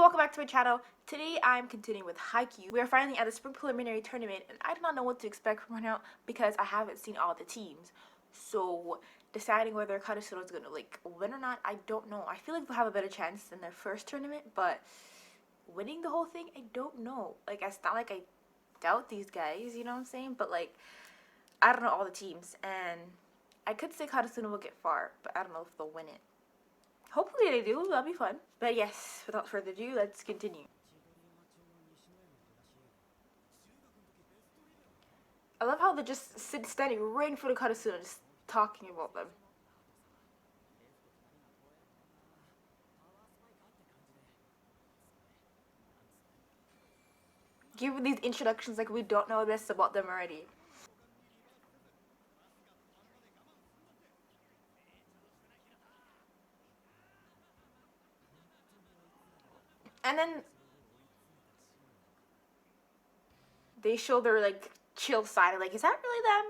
welcome back to my channel. Today I'm continuing with Haikyuu. We are finally at the spring preliminary tournament and I do not know what to expect from right now because I haven't seen all the teams. So deciding whether Karasuno is gonna win or not, I don't know. I feel like they'll have a better chance than their first tournament, but winning the whole thing, I don't know. It's not like I doubt these guys, you know what I'm saying? But I don't know all the teams and I could say Karasuno will get far, but I don't know if they'll win it. Hopefully they do, that'll be fun. But yes, without further ado, let's continue. I love how they're just standing right in front of Karasuno, just talking about them. Giving these introductions like we don't know this about them already. And then they show their chill side, is that really them?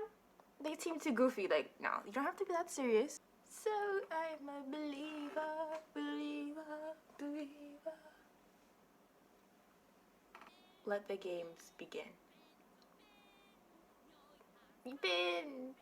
They seem too goofy, no, you don't have to be that serious. So I'm a believer, believer, believer. Let the games begin. Bin.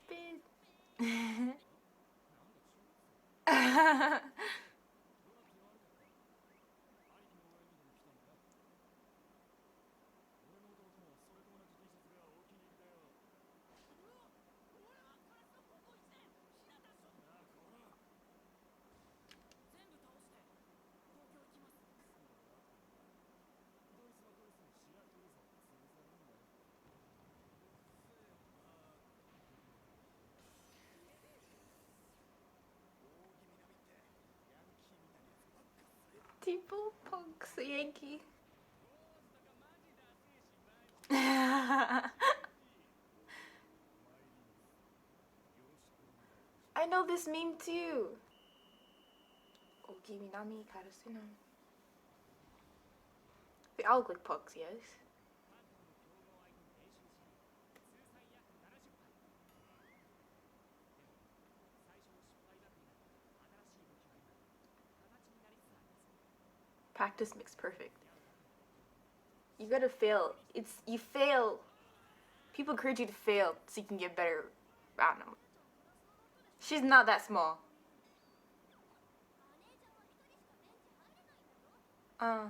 Tipo punks Yankee. I know this meme too. Ogimi Nami Karasuno. They all look like punks, yes. Practice makes perfect. You gotta fail. You fail. People encourage you to fail so you can get better. I don't know. She's not that small. Nice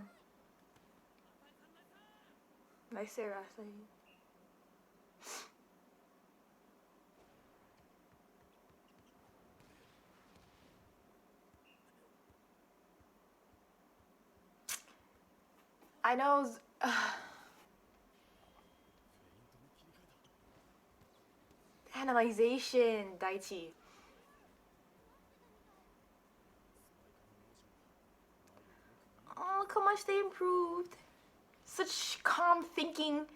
Sarah. I know. Analyzation, Daichi. Oh, look how much they improved. Such calm thinking.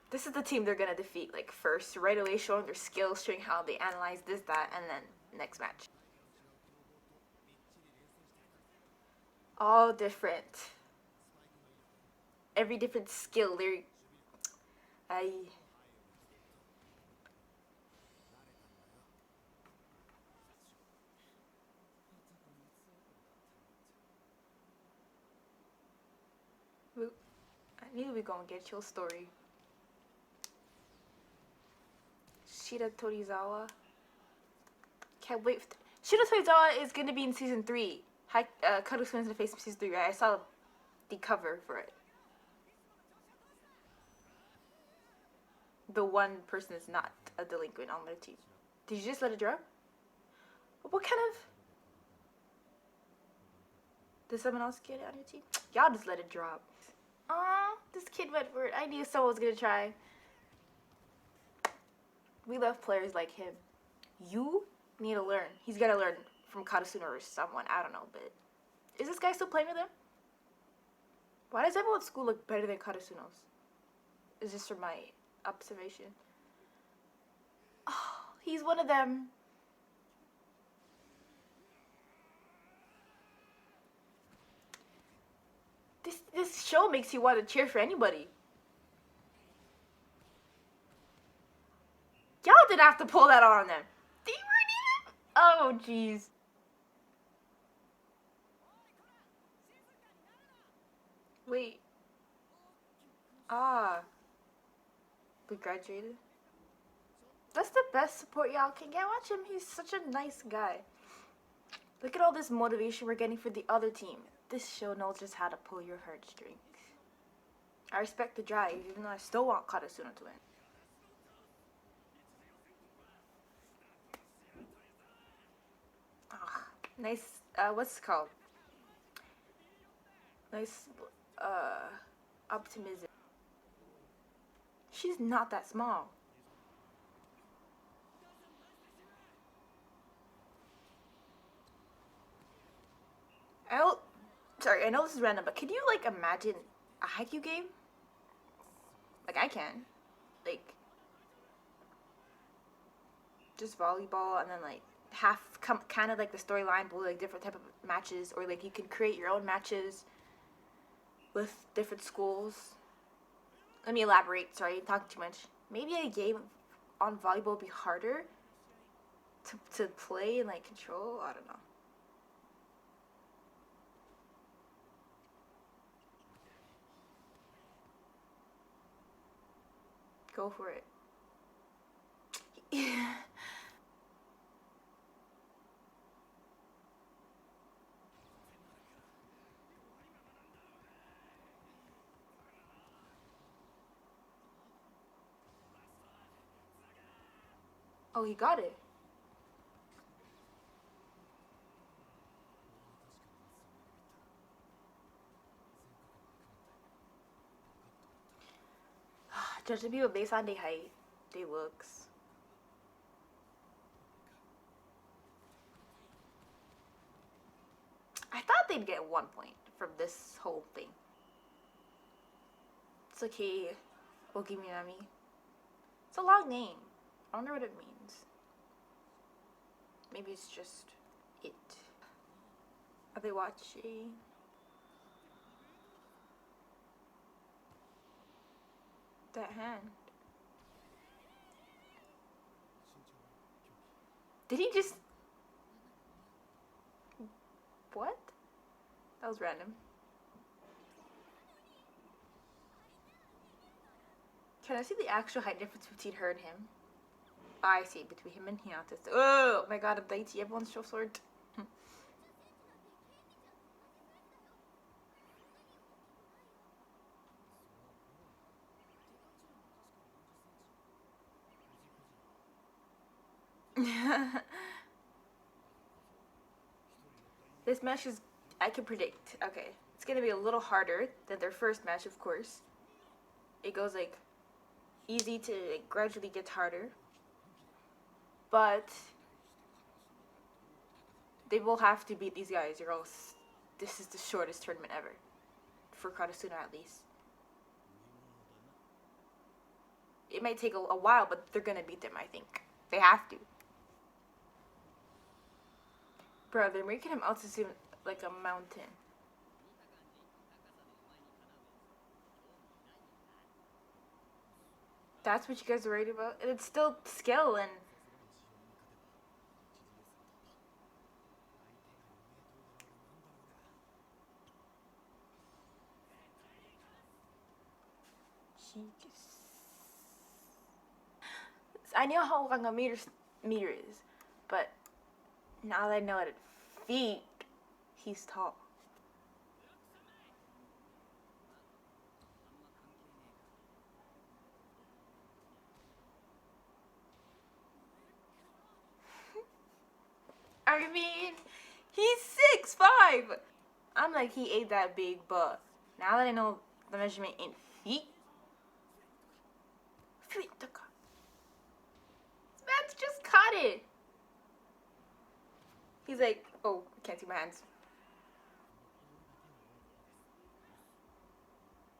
This is the team they're gonna defeat, first, right away, showing their skills, showing how they analyze this, that, and then next match. All different. Every different skill, I knew we were gonna get your story. Shida Torizawa. Can't wait. Shida Torizawa is gonna be in season 3. Karasuno's gonna face him in season 3, right? I saw the cover for it. The one person is not a delinquent on their team. Did you just let it drop? What kind of... Did someone else get it on your team? Y'all just let it drop. Aw, this kid went for it. I knew someone was gonna try. We love players like him. You need to learn. He's gotta learn from Karasuno or someone. I don't know, but... Is this guy still playing with him? Why does everyone's school look better than Karasuno's? Is this from my observation? Oh, he's one of them. This show makes you want to cheer for anybody. Y'all didn't have to pull that on them. They weren't even... Oh, jeez. Ah, we graduated. That's the best support y'all can get. Watch him. He's such a nice guy. Look at all this motivation we're getting for the other team. This show knows just how to pull your heartstrings. I respect the drive, even though I still want Karasuno to win. Ah, nice. What's it called? Nice. Optimism. She's not that small. I know this is random, but can you like imagine a Haikyuu game? Like I can, like just volleyball and then like kind of like the storyline, but like different type of matches, or like you can create your own matches with different schools. Let me elaborate. Sorry, I'm talking too much. Maybe a game on volleyball would be harder to play and like control. I don't know. Go for it. Yeah. Oh, he got it. Judging people based on their height, their looks. I thought they'd get 1 point from this whole thing. It's okay, Ogiminami. It's a long name. I wonder what it means. Maybe it's just it. Are they watching? That hand. Did he just... What? That was random. Can I see the actual height difference between her and him? I see, between him and Hinata. Oh my god, I'm Daichi, everyone's so short. This match is, I can predict. Okay, it's gonna be a little harder than their first match, of course. It goes like easy to like, gradually gets harder, but they will have to beat these guys, or else this is the shortest tournament ever for Karasuno, at least. It might take a while, but they're gonna beat them. I think they have to. Bro, they're making him out to seem like a mountain. That's what you guys are worried about? And it's still skill and... I know how long a meter is, but now that I know at feet, he's tall. I mean, he's 6'5". I'm like, he ain't that big, but now that I know the measurement in feet, Matt's just caught it. He's like, oh, I can't see my hands.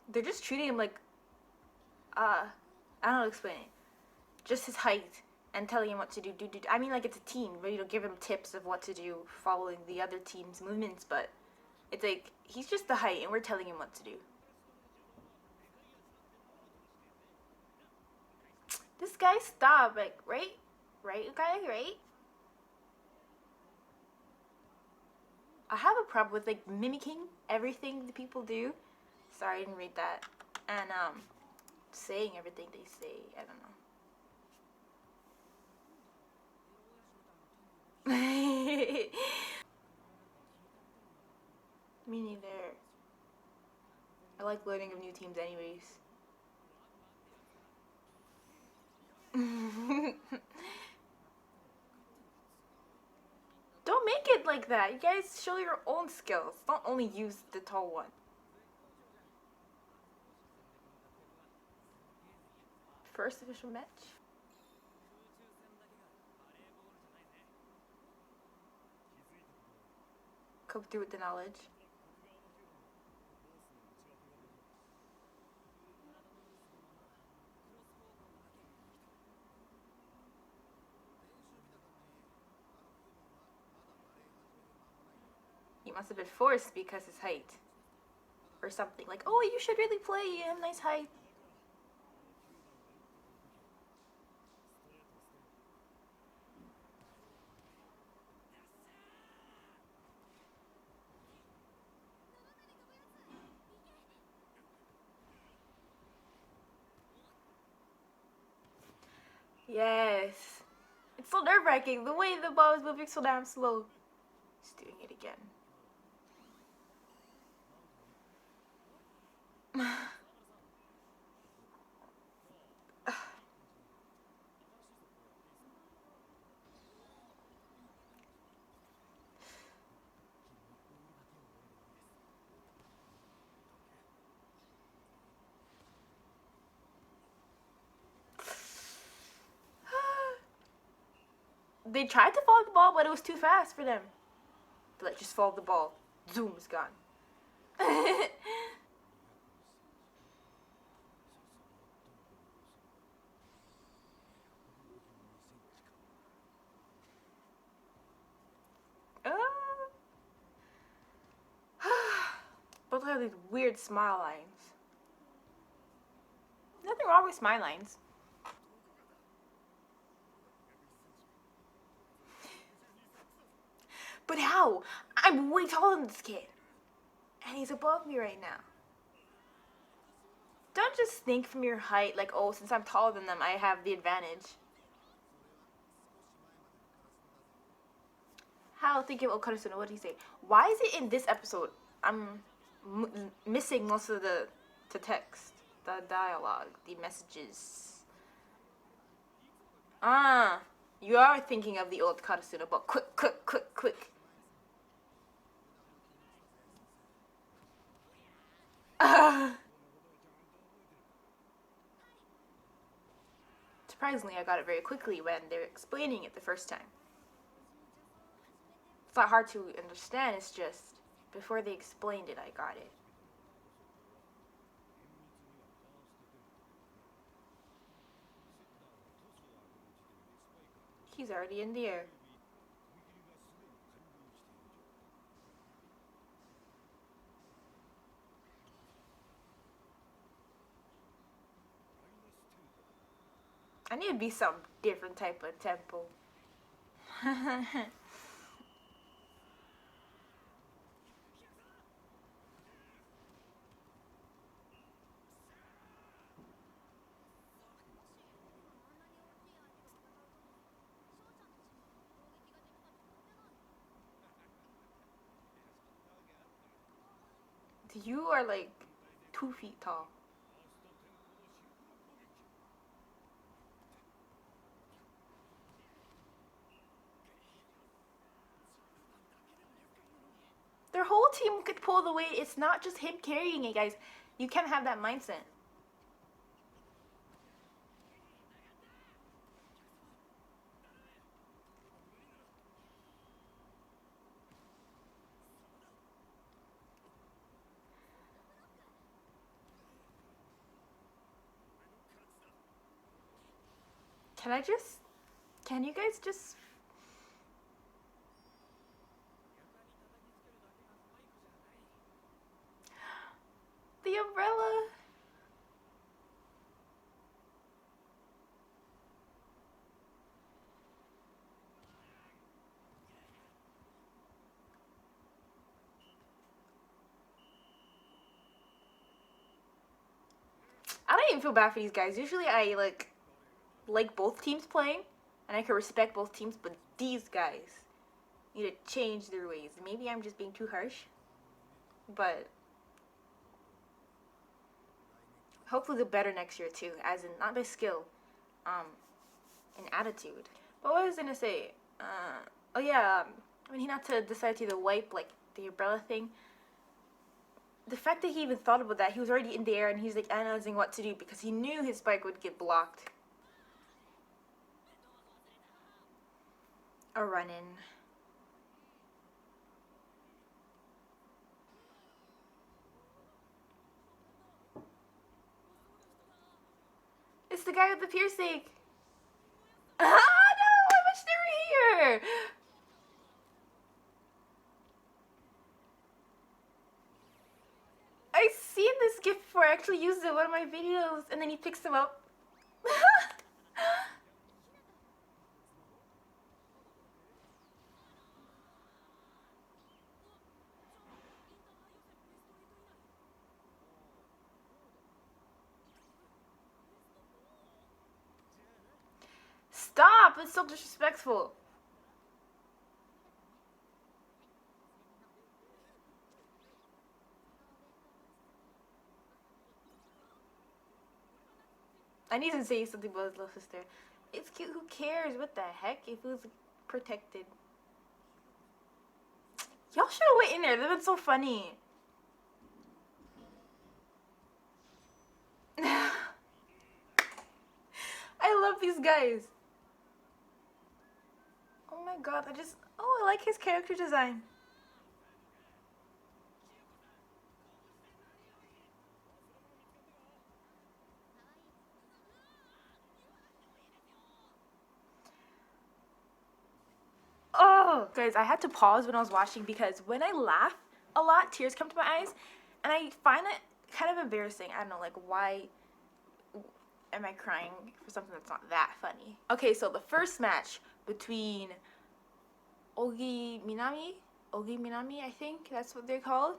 They're just treating him like, I don't know how to explain it. Just his height and telling him what to do. I mean, like it's a team, but you know, give him tips of what to do following the other team's movements. But it's like he's just the height, and we're telling him what to do. This guy, stop, like, right, guy, right. I have a problem with like mimicking everything the people do. Sorry, I didn't read that. And saying everything they say. I don't know. Me neither. I like learning of new teams anyways. Don't make it like that. You guys show your own skills. Don't only use the tall one. First official match? Come through with the knowledge. He must have been forced because his height. Or something. Like, oh, you should really play. You have nice height. Yes. It's so nerve-wracking. The way the ball is moving so damn slow. He's doing it again. They tried to follow the ball, but it was too fast for them. Like, just follow the ball. Zoom, it's gone. Both have these weird smile lines. Nothing wrong with smile lines. But how? I'm way taller than this kid. And he's above me right now. Don't just think from your height like, oh, since I'm taller than them, I have the advantage. How? Think of Okarusuno, what did he say? Why is it in this episode I'm missing most of the text, the dialogue, the messages? Ah, you are thinking of the old Karasuno, but quick. Surprisingly, I got it very quickly when they were explaining it the first time. It's not hard to understand, it's just before they explained it, I got it. He's already in the air. I need to be some different type of tempo. You are like 2 feet tall. Their whole team could pull the weight. It's not just him carrying it, guys. You can't have that mindset. Can you guys just... The umbrella. I don't I didn't feel bad for these guys. Usually I like both teams playing, and I can respect both teams, but these guys need to change their ways. Maybe I'm just being too harsh, but hopefully they're better next year too, as in not by skill, and attitude. But what I was gonna say, oh yeah, when Hinata decided to either wipe like the umbrella thing, the fact that he even thought about that, he was already in the air and he's like analyzing what to do because he knew his spike would get blocked. A run-in. It's the guy with the piercing. Ah, no! I wish they were here! I've seen this gift before. I actually used it in one of my videos, and then he picks him up. Stop! It's so disrespectful. I need to say something about his little sister. It's cute. Who cares? What the heck? If it was protected. Y'all should have went in there. That would been so funny. I love these guys. Oh my god, I like his character design. Oh, guys, I had to pause when I was watching because when I laugh a lot, tears come to my eyes, and I find it kind of embarrassing. I don't know, like, why am I crying for something that's not that funny? Okay, so the first match between Ogi Minami, I think that's what they're called.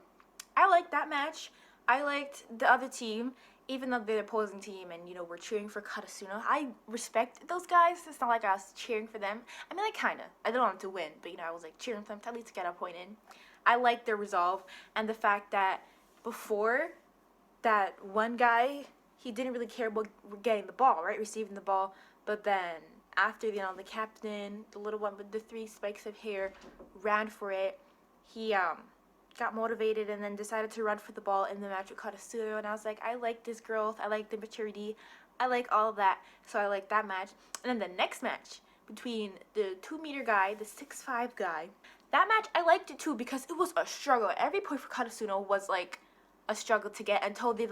I liked that match. I liked the other team, even though they're the opposing team and, we're cheering for Karasuno. I respect those guys. It's not like I was cheering for them. I mean, I don't want them to win, but, I was, like, cheering for them to at least get a point in. I liked their resolve and the fact that before, that one guy, he didn't really care about getting the ball, right? Receiving the ball. But then after, the captain, the little one with the 3 spikes of hair, ran for it. He, got motivated and then decided to run for the ball in the match with Karasuno, and I was like, I like this growth, I like the maturity, I like all of that, so I like that match. And then the next match between the 2-meter guy, the 6'5" guy, that match I liked it too because it was a struggle. Every point for Karasuno was like a struggle to get until they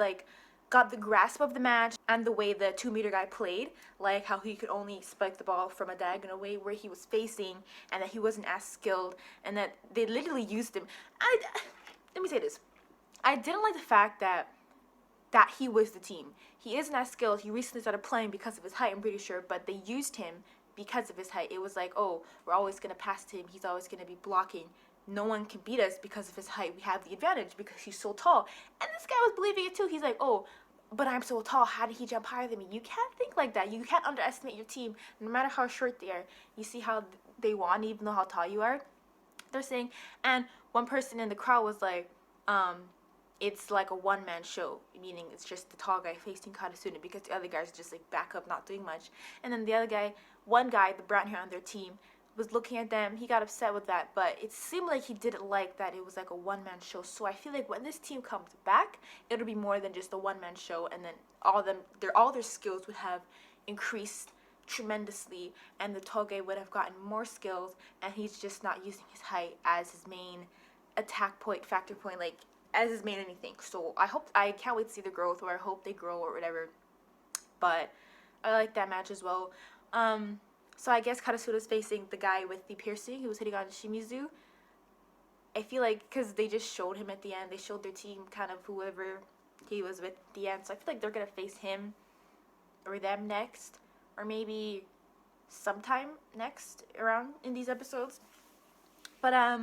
got the grasp of the match and the way the 2-meter guy played, like how he could only spike the ball from a diagonal way where he was facing, and that he wasn't as skilled, and that they literally used him. Let me say this. I didn't like the fact that he was the team. He isn't as skilled. He recently started playing because of his height, I'm pretty sure, but they used him because of his height. It was like, oh, we're always going to pass to him. He's always going to be blocking. No one can beat us because of his height. We have the advantage because he's so tall. And this guy was believing it too. He's like, oh, but I'm so tall. How did he jump higher than me? You can't think like that. You can't underestimate your team, no matter how short they are. You see how they won, even though how tall you are? They're saying, and one person in the crowd was like, it's like a one-man show, meaning it's just the tall guy facing Karasuno because the other guys just like back up, not doing much. And then the other guy, one guy, the brown hair on their team, was looking at them. He got upset with that, but it seemed like he didn't like that it was like a one-man show. So I feel like when this team comes back, it'll be more than just a one-man show, and then all their skills would have increased tremendously, and the Toge would have gotten more skills, and he's just not using his height as his main attack point, factor point, like as his main anything. So I can't wait to see the growth, or I hope they grow or whatever. But I like that match as well. So I guess Karasuno's facing the guy with the piercing who was hitting on Shimizu. I feel like because they just showed him at the end, they showed their team kind of whoever he was with at the end. So I feel like they're going to face him or them next, or maybe sometime next around in these episodes. But I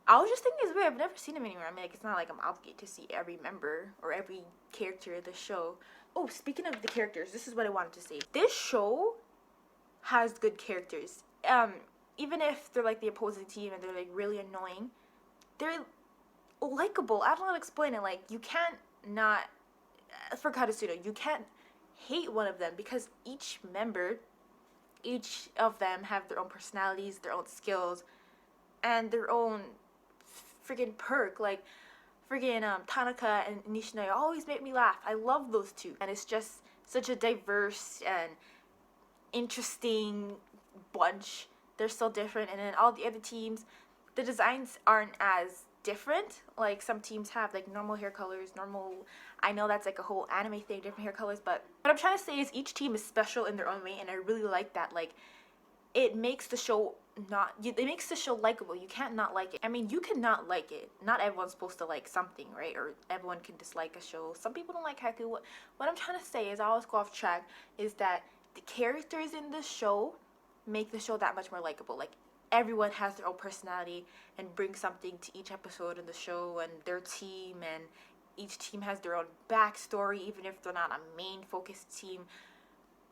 was just thinking it's weird. I've never seen him anywhere. I mean, like, it's not like I'm obligated to see every member or every character of the show. Oh, speaking of the characters, this is what I wanted to say. This show has good characters. Even if they're like the opposing team and they're like really annoying, they're likable. I don't know how to explain it. Like, you can't not, for Karasuno, you can't hate one of them because each of them have their own personalities, their own skills, and their own freaking perk. Like, freaking Tanaka and Nishinoya always make me laugh. I love those two. And it's just such a diverse and interesting bunch. They're so different. And then all the other teams, the designs aren't as different. Like, some teams have like normal hair colors, I know that's like a whole anime thing, different hair colors, but what I'm trying to say is each team is special in their own way, and I really like that. Like, it makes the show likable. You can't not like it. I mean, you can not like it. Not everyone's supposed to like something, right? Or everyone can dislike a show. Some people don't like Haikyuu. What I'm trying to say is, I always go off track, is that the characters in this show make the show that much more likable. Like, everyone has their own personality and brings something to each episode in the show, and their team, and each team has their own backstory, even if they're not a main focused team.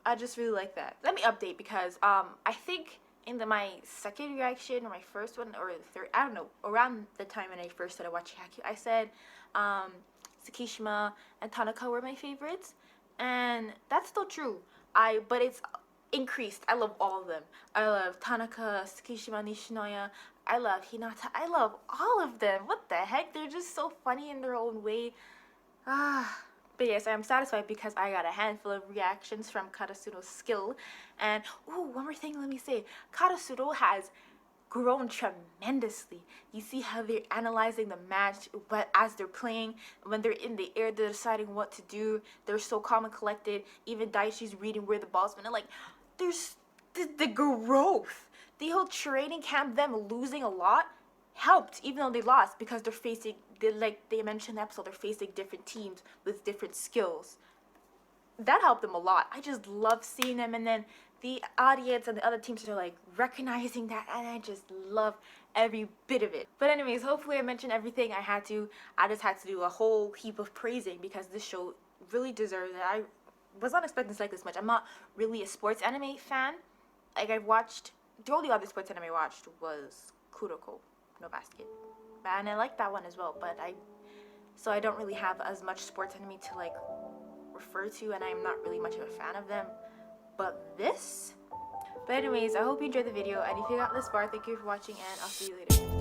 I just really like that. Let me update, because I think in my second reaction, or my first one, or the third, I don't know, around the time when I first started watching Haikyuu, I said Tsukishima and Tanaka were my favorites, and that's still true. But it's increased. I love all of them. I love Tanaka, Tsukishima, Nishinoya. I love Hinata. I love all of them. What the heck? They're just so funny in their own way. But yes, I'm satisfied because I got a handful of reactions from Karasuno's skill. And, ooh, one more thing let me say. Karasuno has grown tremendously. You see how they're analyzing the match, but as they're playing, when they're in the air, they're deciding what to do. They're so calm and collected. Even Daishi's reading where the ball's been. And like, there's the growth. The whole training camp, them losing a lot, helped, even though they lost, because they're facing, like they mentioned in the episode, they're facing different teams with different skills. That helped them a lot. I just love seeing them, and then the audience and the other teams are like recognizing that, and I just love every bit of it. But anyways, hopefully I mentioned everything I had to. I just had to do a whole heap of praising because this show really deserves it. I was not expecting to like this much. I'm not really a sports anime fan. Like, I've watched, the only other sports anime I watched was Kuroko no Basket, and I like that one as well, but I don't really have as much sports anime to like refer to, and I'm not really much of a fan of them. But anyways, I hope you enjoyed the video, and if you got this far, thank you for watching, and I'll see you later.